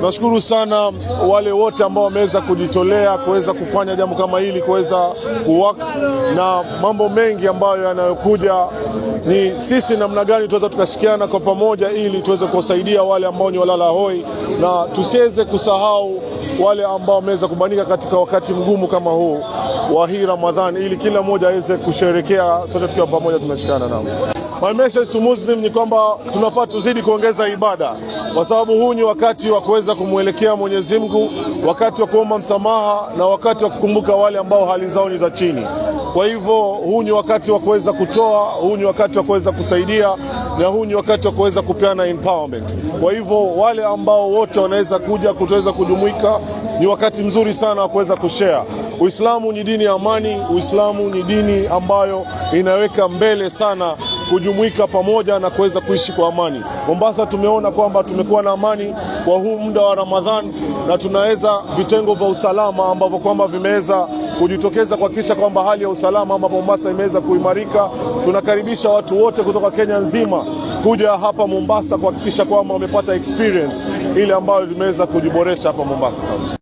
Nashukuru sana wale wote ambao wameweza kujitolea kuweza kufanya jambo kama hili, kuweza kuwork na mambo mengi ambayo yanayokuja ni sisi namna gani tuweza tukashikiana kwa pamoja ili tuweze kusaidia wale ambao ni walala hoi, na tusiweze kusahau wale ambao wameweza kubanika katika wakati mgumu kama huu wa hii Ramadhani, ili kila mmoja aweze kusherehekea sote tukiwa pamoja tunashikana nao. My message to Muslim ni kwamba tunafaa tuzidi kuongeza ibada, kwa sababu huu ni wakati wa kuweza kumuelekea Mwenyezi Mungu, wakati wa kuomba msamaha na wakati wa kukumbuka wale ambao hali zao ni za chini. Kwa hivyo huu ni wakati wa kuweza kutoa, huu ni wakati wa kuweza kusaidia, na huu ni wakati wa kuweza kupeana empowerment. Kwa hivyo wale ambao wote wanaweza kuja kutuweza kujumuika, ni wakati mzuri sana wa kuweza kushare. Uislamu ni dini ya amani, Uislamu ni dini ambayo inaweka mbele sana kujumuika pamoja na kuweza kuishi kwa amani. Mombasa tumeona kwamba tumekuwa na amani kwa huu muda wa Ramadhan, na tunaweza vitengo vya usalama ambavyo kwamba vimeweza kujitokeza kuhakikisha kwamba hali ya usalama hapa Mombasa imeweza kuimarika. Tunakaribisha watu wote kutoka Kenya nzima kuja hapa Mombasa kuhakikisha kwamba wamepata experience ile ambayo imeweza kujiboresha hapa Mombasa County.